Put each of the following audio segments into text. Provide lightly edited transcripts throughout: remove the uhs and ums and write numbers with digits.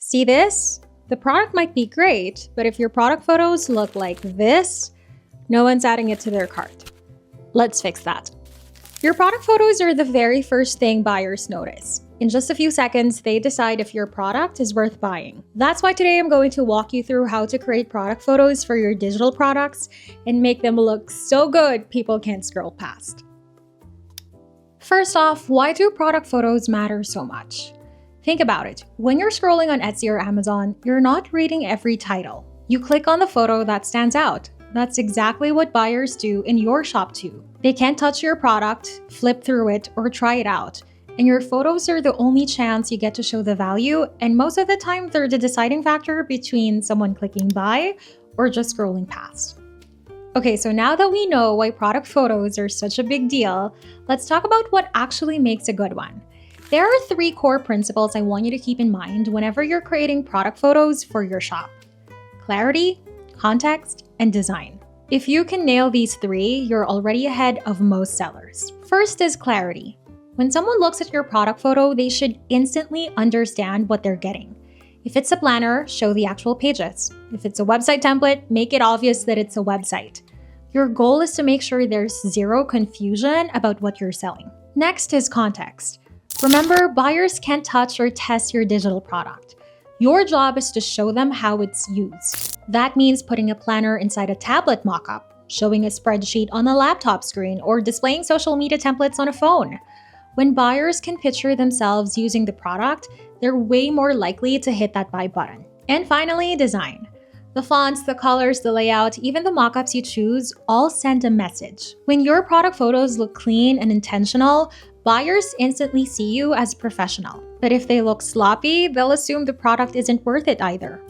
See this? The product might be great, but if your product photos look like this, no one's adding it to their cart. Let's fix that. Your product photos are the very first thing buyers notice. In just a few seconds, they decide if your product is worth buying. That's why today I'm going to walk you through how to create product photos for your digital products and make them look so good people can't scroll past. First off, why do product photos matter so much? Think about it. When you're scrolling on Etsy or Amazon, you're not reading every title. You click on the photo that stands out. That's exactly what buyers do in your shop too. They can't touch your product, flip through it, or try it out. And your photos are the only chance you get to show the value, and most of the time they're the deciding factor between someone clicking buy or just scrolling past. Okay, so now that we know why product photos are such a big deal, let's talk about what actually makes a good one. There are 3 core principles I want you to keep in mind whenever you're creating product photos for your shop: clarity, context, and design. If you can nail these 3, you're already ahead of most sellers. First is clarity. When someone looks at your product photo, they should instantly understand what they're getting. If it's a planner, show the actual pages. If it's a website template, make it obvious that it's a website. Your goal is to make sure there's zero confusion about what you're selling. Next is context. Remember, buyers can't touch or test your digital product. Your job is to show them how it's used. That means putting a planner inside a tablet mockup, showing a spreadsheet on a laptop screen, or displaying social media templates on a phone. When buyers can picture themselves using the product, they're way more likely to hit that buy button. And finally, design. The fonts, the colors, the layout, even the mockups you choose all send a message. When your product photos look clean and intentional, buyers instantly see you as a professional. But if they look sloppy, they'll assume the product isn't worth it either.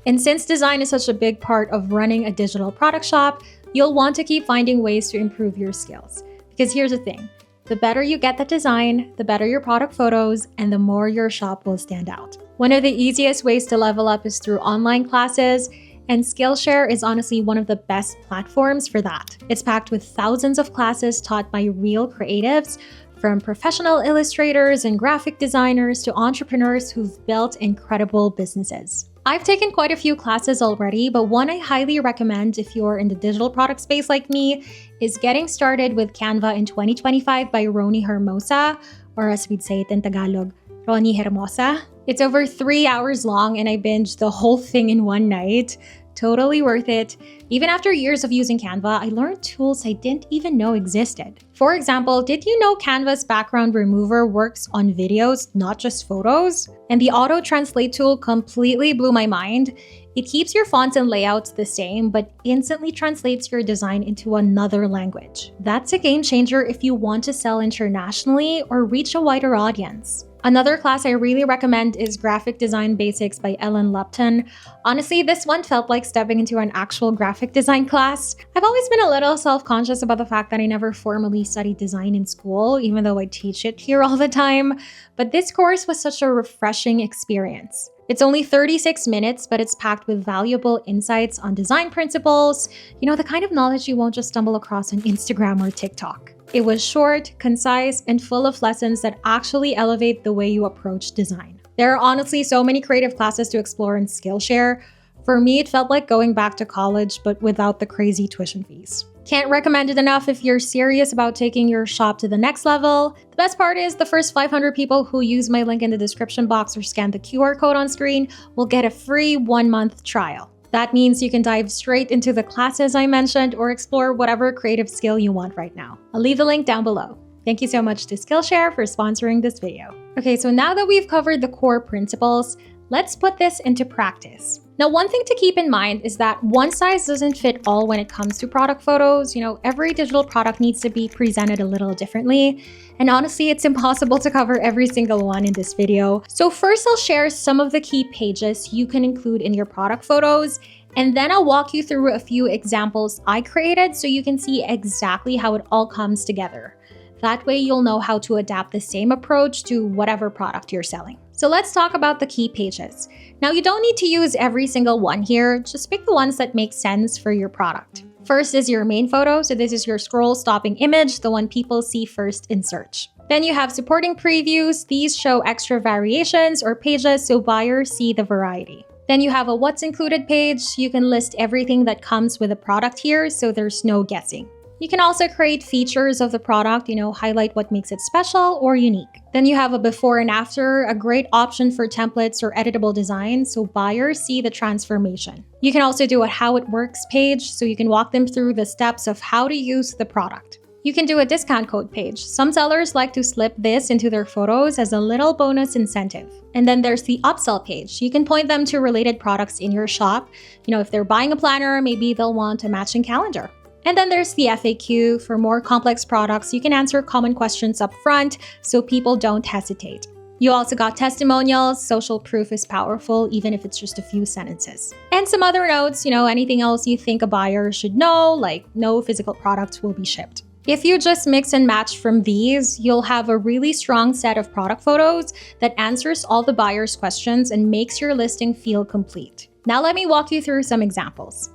And since design is such a big part of running a digital product shop, you'll want to keep finding ways to improve your skills. Because here's the thing. The better you get that design, the better your product photos, and the more your shop will stand out. One of the easiest ways to level up is through online classes, and Skillshare is honestly one of the best platforms for that. It's packed with thousands of classes taught by real creatives, from professional illustrators and graphic designers to entrepreneurs who've built incredible businesses. I've taken quite a few classes already, but one I highly recommend if you're in the digital product space like me is Getting Started with Canva in 2025 by Roni Hermosa, or as we'd say it in Tagalog, Roni Hermosa. It's over 3 hours long and I binged the whole thing in one night. Totally worth it. Even after years of using Canva, I learned tools I didn't even know existed. For example, did you know Canva's background remover works on videos, not just photos? And the auto translate tool completely blew my mind. It keeps your fonts and layouts the same, but instantly translates your design into another language. That's a game changer if you want to sell internationally or reach a wider audience. Another class I really recommend is Graphic Design Basics by Ellen Lupton. Honestly, this one felt like stepping into an actual graphic design class. I've always been a little self-conscious about the fact that I never formally studied design in school, even though I teach it here all the time. But this course was such a refreshing experience. It's only 36 minutes, but it's packed with valuable insights on design principles, the kind of knowledge you won't just stumble across on Instagram or TikTok. It was short, concise, and full of lessons that actually elevate the way you approach design. There are honestly so many creative classes to explore in Skillshare. For me, it felt like going back to college, but without the crazy tuition fees. Can't recommend it enough if you're serious about taking your shop to the next level. The best part is the first 500 people who use my link in the description box or scan the QR code on screen will get a free 1-month trial. That means you can dive straight into the classes I mentioned or explore whatever creative skill you want right now. I'll leave the link down below. Thank you so much to Skillshare for sponsoring this video. Okay, so now that we've covered the core principles, let's put this into practice. Now, one thing to keep in mind is that one size doesn't fit all when it comes to product photos. Every digital product needs to be presented a little differently. And honestly, it's impossible to cover every single one in this video. So first, I'll share some of the key pages you can include in your product photos. And then I'll walk you through a few examples I created so you can see exactly how it all comes together. That way, you'll know how to adapt the same approach to whatever product you're selling. So let's talk about the key pages. Now, you don't need to use every single one here. Just pick the ones that make sense for your product. First is your main photo, so this is your scroll stopping image, the one people see first in search. Then you have supporting previews. These show extra variations or pages so buyers see the variety. Then you have a what's included page. You can list everything that comes with a product here, so there's no guessing. You can also create features of the product, highlight what makes it special or unique. Then you have a before and after, a great option for templates or editable designs so buyers see the transformation. You can also do a how it works page so you can walk them through the steps of how to use the product. You can do a discount code page. Some sellers like to slip this into their photos as a little bonus incentive. And then there's the upsell page. You can point them to related products in your shop. If they're buying a planner, maybe they'll want a matching calendar. And then there's the FAQ. For more complex products, you can answer common questions up front so people don't hesitate. You also got testimonials. Social proof is powerful, even if it's just a few sentences. And some other notes, anything else you think a buyer should know, like no physical products will be shipped. If you just mix and match from these, you'll have a really strong set of product photos that answers all the buyer's questions and makes your listing feel complete. Now let me walk you through some examples.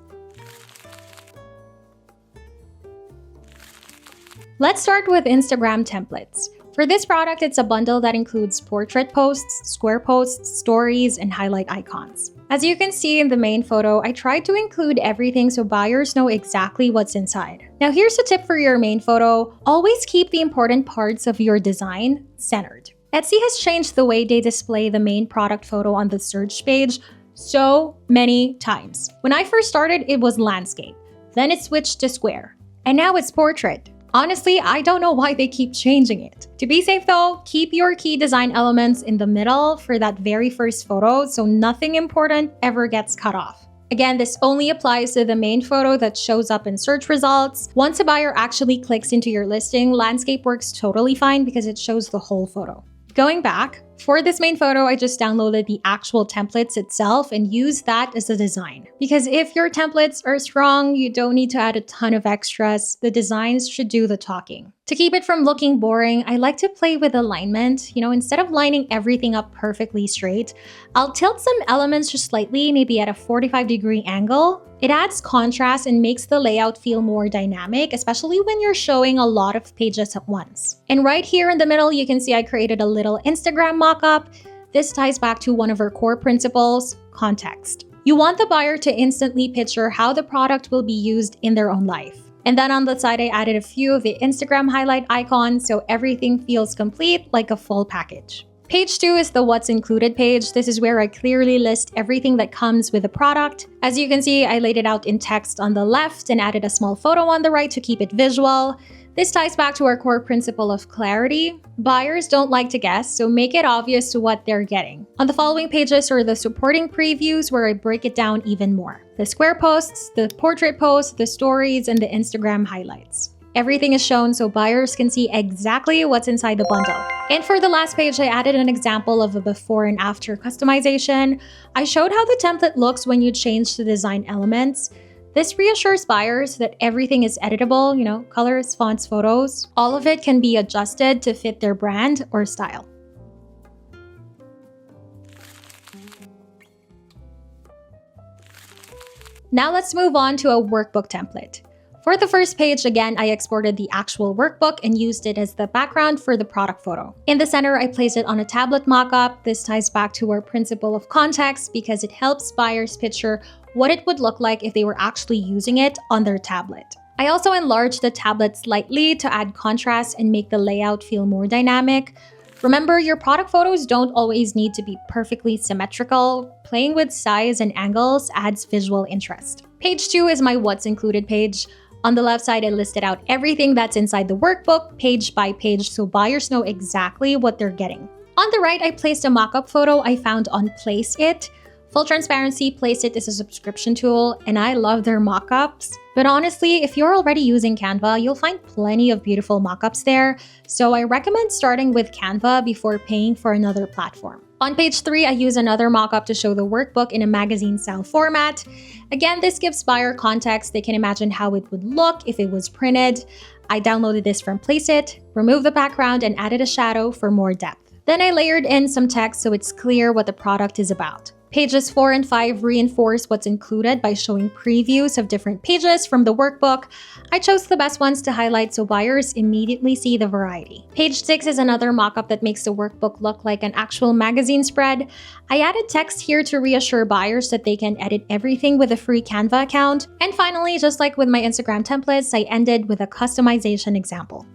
Let's start with Instagram templates. For this product, it's a bundle that includes portrait posts, square posts, stories, and highlight icons. As you can see in the main photo, I tried to include everything so buyers know exactly what's inside. Now here's a tip for your main photo. Always keep the important parts of your design centered. Etsy has changed the way they display the main product photo on the search page so many times. When I first started, it was landscape. Then it switched to square. And now it's portrait. Honestly, I don't know why they keep changing it. To be safe though, keep your key design elements in the middle for that very first photo so nothing important ever gets cut off. Again, this only applies to the main photo that shows up in search results. Once a buyer actually clicks into your listing, landscape works totally fine because it shows the whole photo. Going back, for this main photo, I just downloaded the actual templates itself and used that as a design. Because if your templates are strong, you don't need to add a ton of extras. The designs should do the talking. To keep it from looking boring, I like to play with alignment. Instead of lining everything up perfectly straight, I'll tilt some elements just slightly, maybe at a 45-degree angle. It adds contrast and makes the layout feel more dynamic, especially when you're showing a lot of pages at once. And right here in the middle, you can see I created a little Instagram mockup. This ties back to one of our core principles, context. You want the buyer to instantly picture how the product will be used in their own life. And then on the side, I added a few of the Instagram highlight icons so everything feels complete, like a full package. Page 2 is the what's included page. This is where I clearly list everything that comes with a product. As you can see, I laid it out in text on the left and added a small photo on the right to keep it visual. This ties back to our core principle of clarity. Buyers don't like to guess, so make it obvious to what they're getting. On the following pages are the supporting previews where I break it down even more. The square posts, the portrait posts, the stories, and the Instagram highlights. Everything is shown so buyers can see exactly what's inside the bundle. And for the last page, I added an example of a before and after customization. I showed how the template looks when you change the design elements. This reassures buyers that everything is editable, colors, fonts, photos. All of it can be adjusted to fit their brand or style. Now let's move on to a workbook template. For the first page, again, I exported the actual workbook and used it as the background for the product photo. In the center, I placed it on a tablet mockup. This ties back to our principle of context because it helps buyers picture what it would look like if they were actually using it on their tablet. I also enlarged the tablet slightly to add contrast and make the layout feel more dynamic. Remember, your product photos don't always need to be perfectly symmetrical. Playing with size and angles adds visual interest. Page 2 is my what's included page. On the left side, I listed out everything that's inside the workbook, page by page, so buyers know exactly what they're getting. On the right, I placed a mock-up photo I found on Placeit. Full transparency, Placeit is a subscription tool, and I love their mock-ups. But honestly, if you're already using Canva, you'll find plenty of beautiful mock-ups there, so I recommend starting with Canva before paying for another platform. On page 3, I use another mock-up to show the workbook in a magazine-style format. Again, this gives buyer context. They can imagine how it would look if it was printed. I downloaded this from Placeit, removed the background, and added a shadow for more depth. Then I layered in some text so it's clear what the product is about. Pages 4 and 5 reinforce what's included by showing previews of different pages from the workbook. I chose the best ones to highlight so buyers immediately see the variety. Page 6 is another mockup that makes the workbook look like an actual magazine spread. I added text here to reassure buyers that they can edit everything with a free Canva account. And finally, just like with my Instagram templates, I ended with a customization example.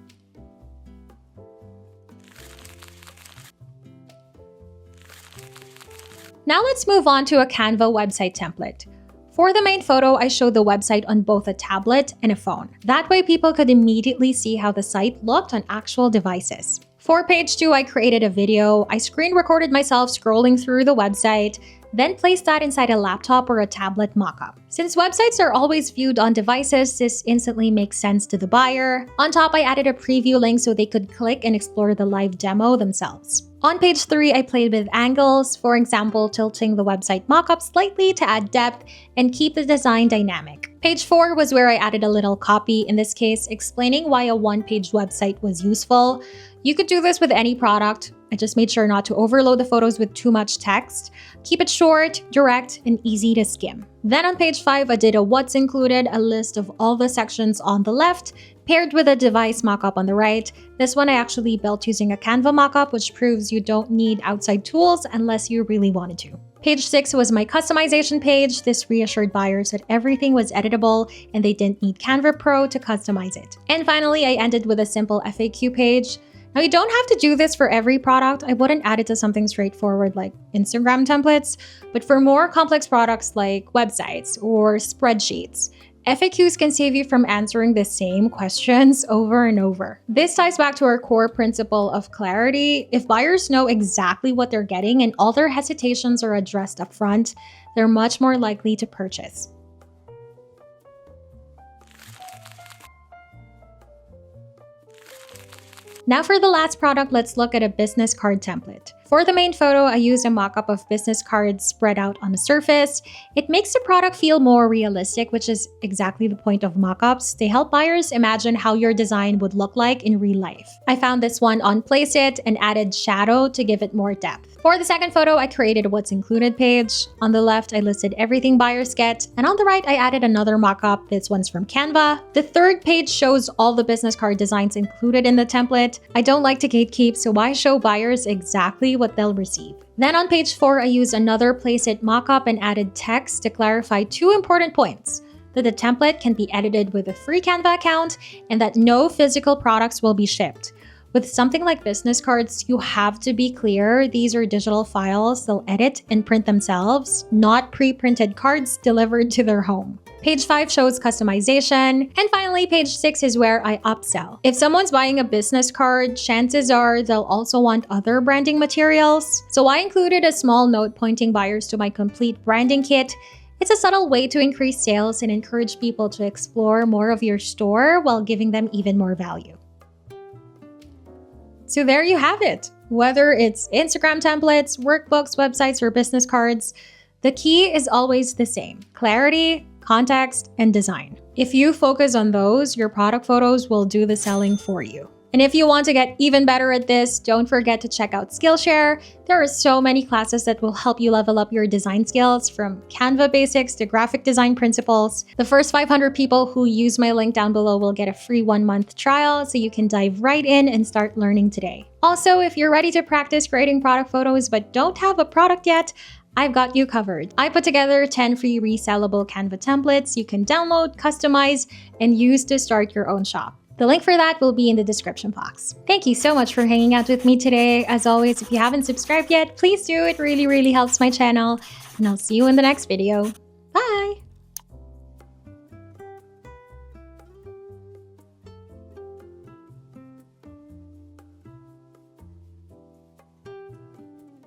Now let's move on to a Canva website template. For the main photo, I showed the website on both a tablet and a phone. That way people could immediately see how the site looked on actual devices. For page 2, I created a video. I screen recorded myself scrolling through the website, then placed that inside a laptop or a tablet mockup. Since websites are always viewed on devices, this instantly makes sense to the buyer. On top, I added a preview link so they could click and explore the live demo themselves. On page 3, I played with angles, for example, tilting the website mockup slightly to add depth and keep the design dynamic. Page 4 was where I added a little copy, in this case, explaining why a one-page website was useful. You could do this with any product. I just made sure not to overload the photos with too much text. Keep it short, direct, and easy to skim. Then on page 5, I did a what's included, a list of all the sections on the left, paired with a device mockup on the right. This one I actually built using a Canva mockup, which proves you don't need outside tools unless you really wanted to. Page 6 was my customization page. This reassured buyers that everything was editable and they didn't need Canva Pro to customize it. And finally, I ended with a simple FAQ page. Now, you don't have to do this for every product. I wouldn't add it to something straightforward like Instagram templates, but for more complex products like websites or spreadsheets, FAQs can save you from answering the same questions over and over. This ties back to our core principle of clarity. If buyers know exactly what they're getting and all their hesitations are addressed up front, they're much more likely to purchase. Now for the last product, let's look at a business card template. For the main photo, I used a mock-up of business cards spread out on the surface. It makes the product feel more realistic, which is exactly the point of mock-ups. They help buyers imagine how your design would look like in real life. I found this one on Placeit and added shadow to give it more depth. For the second photo, I created a what's included page. On the left, I listed everything buyers get, and on the right, I added another mock-up. This one's from Canva. The third page shows all the business card designs included in the template. I don't like to gatekeep, so I show buyers exactly what they'll receive. Then on page 4, I used another Placeit mockup and added text to clarify 2 important points: that the template can be edited with a free Canva account and that no physical products will be shipped. With something like business cards, you have to be clear. These are digital files they'll edit and print themselves, not pre-printed cards delivered to their home. Page 5 shows customization. And finally, page 6 is where I upsell. If someone's buying a business card, chances are they'll also want other branding materials. So I included a small note pointing buyers to my complete branding kit. It's a subtle way to increase sales and encourage people to explore more of your store while giving them even more value. So there you have it. Whether it's Instagram templates, workbooks, websites, or business cards, the key is always the same: clarity, context, and design. If you focus on those, your product photos will do the selling for you. And if you want to get even better at this, don't forget to check out Skillshare. There are so many classes that will help you level up your design skills, from Canva basics to graphic design principles. The first 500 people who use my link down below will get a free 1-month trial, so you can dive right in and start learning today. Also, if you're ready to practice creating product photos but don't have a product yet, I've got you covered. I put together 10 free resellable Canva templates you can download, customize, and use to start your own shop. The link for that will be in the description box. Thank you so much for hanging out with me today. As always, if you haven't subscribed yet, please do. It really helps my channel. And I'll see you in the next video.